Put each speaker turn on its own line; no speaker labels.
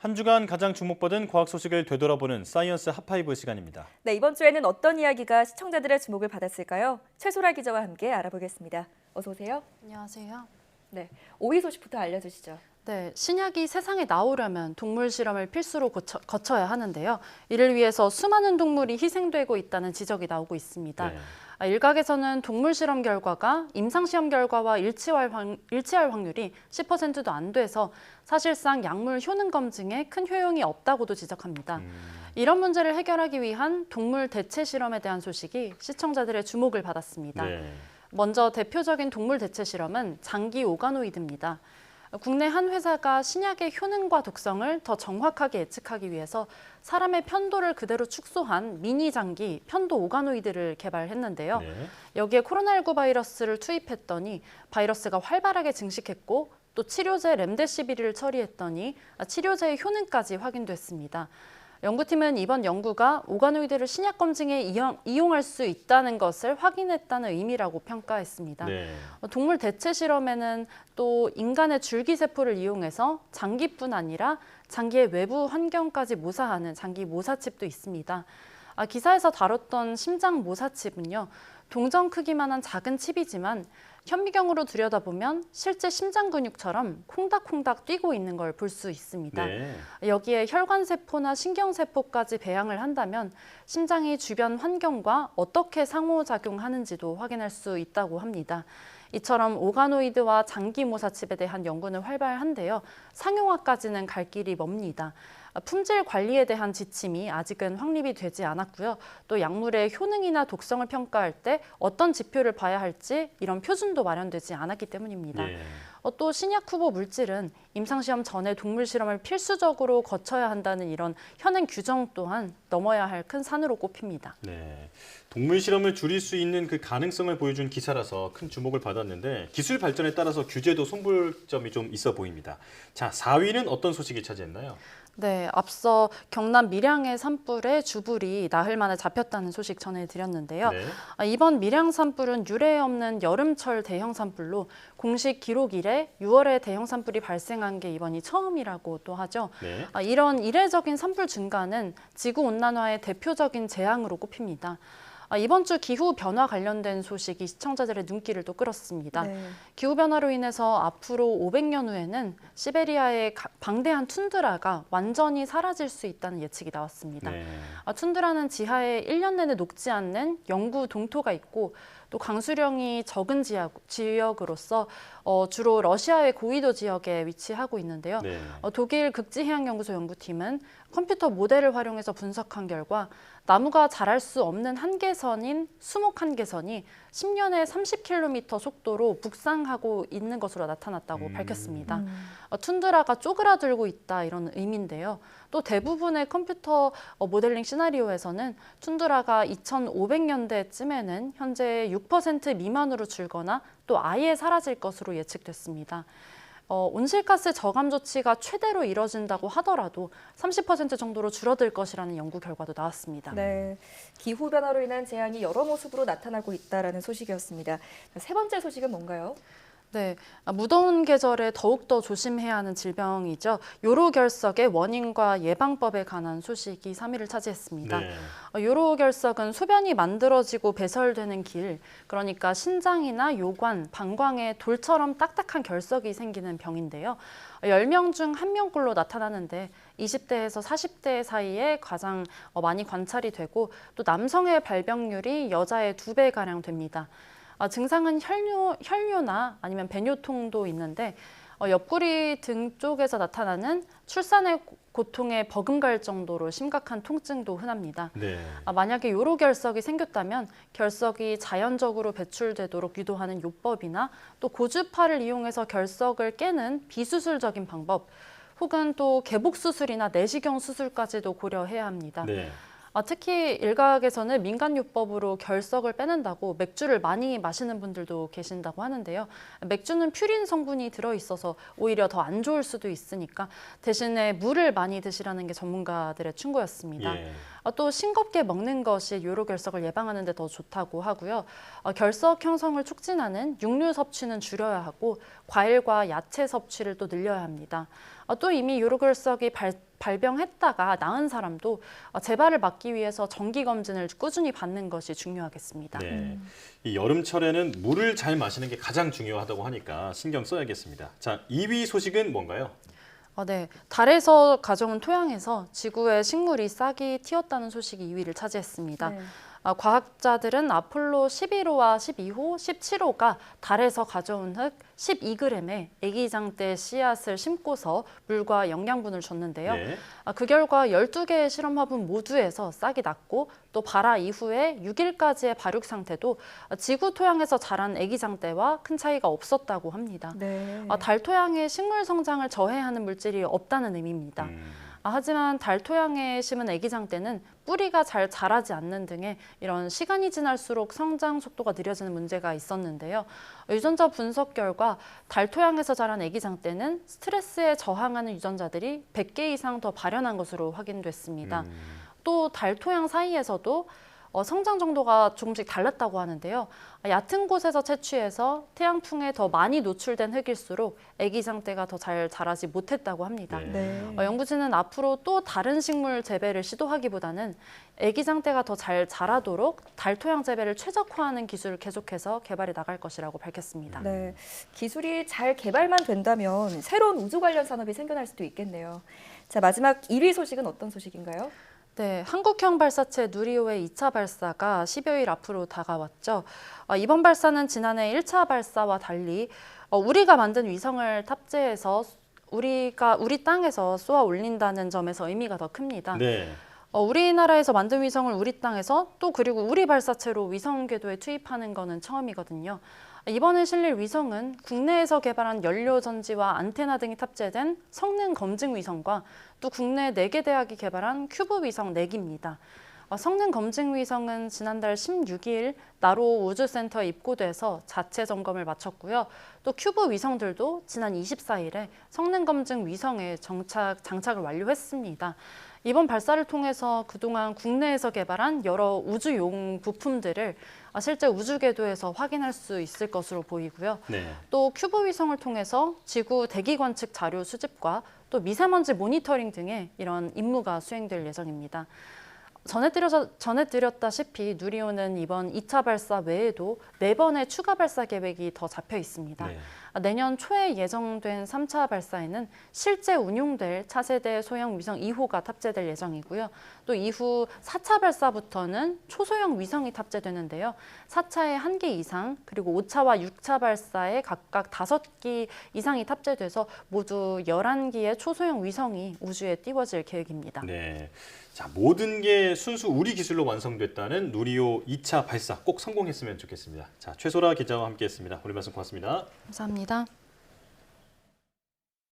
한 주간 가장 주목받은 과학 소식을 되돌아보는 사이언스 핫파이브 시간입니다.
네, 이번 주에는 어떤 이야기가 시청자들의 주목을 받았을까요? 최소라 기자와 함께 알아보겠습니다. 어서 오세요.
안녕하세요.
네, 5위 소식부터 알려주시죠.
네, 신약이 세상에 나오려면 동물 실험을 필수로 거쳐야 하는데요. 이를 위해서 수많은 동물이 희생되고 있다는 지적이 나오고 있습니다.
네.
일각에서는 동물 실험 결과가 임상 시험 결과와 일치할 확률이 10%도 안 돼서 사실상 약물 효능 검증에 큰 효용이 없다고도 지적합니다. 이런 문제를 해결하기 위한 동물 대체 실험에 대한 소식이 시청자들의 주목을 받았습니다.
네.
먼저 대표적인 동물 대체 실험은 장기 오가노이드입니다. 국내 한 회사가 신약의 효능과 독성을 더 정확하게 예측하기 위해서 사람의 편도를 그대로 축소한 미니 장기 편도 오가노이드를 개발했는데요.
네.
여기에 코로나19 바이러스를 투입했더니 바이러스가 활발하게 증식했고 또 치료제 렘데시비르를 처리했더니 치료제의 효능까지 확인됐습니다. 연구팀은 이번 연구가 오가노이드를 신약 검증에 이용할 수 있다는 것을 확인했다는 의미라고 평가했습니다.
네.
동물 대체 실험에는 또 인간의 줄기세포를 이용해서 장기뿐 아니라 장기의 외부 환경까지 모사하는 장기 모사칩도 있습니다. 기사에서 다뤘던 심장 모사칩은요, 동전 크기만한 작은 칩이지만 현미경으로 들여다보면 실제 심장 근육처럼 콩닥콩닥 뛰고 있는 걸 볼 수 있습니다.
네.
여기에 혈관세포나 신경세포까지 배양을 한다면 심장이 주변 환경과 어떻게 상호작용하는지도 확인할 수 있다고 합니다. 이처럼 오가노이드와 장기모사칩에 대한 연구는 활발한데요. 상용화까지는 갈 길이 멉니다. 품질 관리에 대한 지침이 아직은 확립이 되지 않았고요. 또 약물의 효능이나 독성을 평가할 때 어떤 지표를 봐야 할지 이런 표준도 마련되지 않았기 때문입니다.
네.
또 신약 후보 물질은 임상시험 전에 동물 실험을 필수적으로 거쳐야 한다는 이런 현행 규정 또한 넘어야 할 큰 산으로 꼽힙니다.
네. 동물 실험을 줄일 수 있는 그 가능성을 보여준 기사라서 큰 주목을 받았는데 기술 발전에 따라서 규제도 손볼 점이 좀 있어 보입니다. 자, 4위는 어떤 소식이 차지했나요?
네, 앞서 경남 밀양의 산불에 주불이 나흘 만에 잡혔다는 소식 전해드렸는데요.
네.
이번 밀양 산불은 유례 없는 여름철 대형 산불로 공식 기록 이래 6월에 대형 산불이 발생한 게 이번이 처음이라고도 하죠.
네.
이런 이례적인 산불 증가는 지구온난화의 대표적인 재앙으로 꼽힙니다. 이번 주 기후 변화 관련된 소식이 시청자들의 눈길을 또 끌었습니다.
네.
기후 변화로 인해서 앞으로 500년 후에는 시베리아의 방대한 툰드라가 완전히 사라질 수 있다는 예측이 나왔습니다.
네.
툰드라는 지하에 1년 내내 녹지 않는 영구 동토가 있고 또 강수량이 적은 지역으로서 주로 러시아의 고위도 지역에 위치하고 있는데요.
네.
독일 극지해양연구소 연구팀은 컴퓨터 모델을 활용해서 분석한 결과 나무가 자랄 수 없는 한계선인 수목 한계선이 10년에 30km 속도로 북상하고 있는 것으로 나타났다고 밝혔습니다. 툰드라가 쪼그라들고 있다 이런 의미인데요. 또 대부분의 컴퓨터 모델링 시나리오에서는 툰드라가 2500년대쯤에는 현재 6% 미만으로 줄거나 또 아예 사라질 것으로 예측됐습니다. 온실가스 저감 조치가 최대로 이뤄진다고 하더라도 30% 정도로 줄어들 것이라는 연구 결과도 나왔습니다.
네, 기후 변화로 인한 재앙이 여러 모습으로 나타나고 있다라는 소식이었습니다. 세 번째 소식은 뭔가요?
네, 무더운 계절에 더욱더 조심해야 하는 질병이죠. 요로결석의 원인과 예방법에 관한 소식이 3위를 차지했습니다.
네.
요로결석은 소변이 만들어지고 배설되는 길, 그러니까 신장이나 요관, 방광에 돌처럼 딱딱한 결석이 생기는 병인데요. 10명 중 1명꼴로 나타나는데 20대에서 40대 사이에 가장 많이 관찰이 되고 또 남성의 발병률이 여자의 2배가량 됩니다. 증상은 혈뇨나 아니면 배뇨통도 있는데 옆구리 등 쪽에서 나타나는 출산의 고통에 버금갈 정도로 심각한 통증도 흔합니다.
네.
만약에 요로결석이 생겼다면 결석이 자연적으로 배출되도록 유도하는 요법이나 또 고주파를 이용해서 결석을 깨는 비수술적인 방법 혹은 또 개복수술이나 내시경 수술까지도 고려해야 합니다.
네.
특히 일각에서는 민간요법으로 결석을 빼낸다고 맥주를 많이 마시는 분들도 계신다고 하는데요. 맥주는 퓨린 성분이 들어있어서 오히려 더 안 좋을 수도 있으니까 대신에 물을 많이 드시라는 게 전문가들의 충고였습니다.
예.
또 싱겁게 먹는 것이 요로결석을 예방하는 데 더 좋다고 하고요. 결석 형성을 촉진하는 육류 섭취는 줄여야 하고 과일과 야채 섭취를 또 늘려야 합니다. 또 이미 요르글석이 발병했다가 나은 사람도 재발을 막기 위해서 정기 검진을 꾸준히 받는 것이 중요하겠습니다.
네. 이 여름철에는 물을 잘 마시는 게 가장 중요하다고 하니까 신경 써야겠습니다. 자, 2위 소식은 뭔가요?
네. 달에서 가져온 토양에서 지구에 식물이 싹이 틔었다는 소식이 2위를 차지했습니다.
네.
과학자들은 아폴로 11호와 12호, 17호가 달에서 가져온 흙 12g의 애기장대 씨앗을 심고서 물과 영양분을 줬는데요.
네.
그 결과 12개의 실험 화분 모두에서 싹이 났고 또 발화 이후에 6일까지의 발육 상태도 지구 토양에서 자란 애기장대와 큰 차이가 없었다고 합니다.
네.
달 토양의 식물 성장을 저해하는 물질이 없다는 의미입니다. 하지만 달 토양에 심은 애기장대는 뿌리가 잘 자라지 않는 등의 이런 시간이 지날수록 성장 속도가 느려지는 문제가 있었는데요. 유전자 분석 결과 달 토양에서 자란 애기장대는 스트레스에 저항하는 유전자들이 100개 이상 더 발현한 것으로 확인됐습니다. 또 달 토양 사이에서도 성장 정도가 조금씩 달랐다고 하는데요. 얕은 곳에서 채취해서 태양풍에 더 많이 노출된 흙일수록 애기장대가 더 잘 자라지 못했다고 합니다.
네.
연구진은 앞으로 또 다른 식물 재배를 시도하기보다는 애기장대가 더 잘 자라도록 달 토양 재배를 최적화하는 기술을 계속해서 개발해 나갈 것이라고 밝혔습니다.
네. 기술이 잘 개발만 된다면 새로운 우주 관련 산업이 생겨날 수도 있겠네요. 자, 마지막 1위 소식은 어떤 소식인가요?
네, 한국형 발사체 누리호의 2차 발사가 10여일 앞으로 다가왔죠. 이번 발사는 지난해 1차 발사와 달리 우리가 만든 위성을 탑재해서 우리 땅에서 쏘아 올린다는 점에서 의미가 더 큽니다.
네.
우리나라에서 만든 위성을 우리 땅에서 또 그리고 우리 발사체로 위성 궤도에 투입하는 것은 처음이거든요. 이번에 실릴 위성은 국내에서 개발한 연료 전지와 안테나 등이 탑재된 성능 검증 위성과 또 국내 4개 대학이 개발한 큐브 위성 4기입니다. 성능 검증 위성은 지난달 16일 나로 우주센터에 입고돼서 자체 점검을 마쳤고요. 또 큐브 위성들도 지난 24일에 성능 검증 위성에 장착을 완료했습니다. 이번 발사를 통해서 그동안 국내에서 개발한 여러 우주용 부품들을 실제 우주 궤도에서 확인할 수 있을 것으로 보이고요.
네.
또 큐브 위성을 통해서 지구 대기 관측 자료 수집과 또 미세먼지 모니터링 등의 이런 임무가 수행될 예정입니다. 전해드렸다시피 누리호는 이번 2차 발사 외에도 4번의 추가 발사 계획이 더 잡혀 있습니다.
네.
내년 초에 예정된 3차 발사에는 실제 운용될 차세대 소형 위성 2호가 탑재될 예정이고요. 또 이후 4차 발사부터는 초소형 위성이 탑재되는데요. 4차에 1개 이상, 그리고 5차와 6차 발사에 각각 5기 이상이 탑재돼서 모두 11기의 초소형 위성이 우주에 띄워질 계획입니다.
네. 자, 모든 게 순수 우리 기술로 완성됐다는 누리호 2차 발사 꼭 성공했으면 좋겠습니다. 자, 최소라 기자와 함께했습니다. 오늘 말씀 고맙습니다.
감사합니다.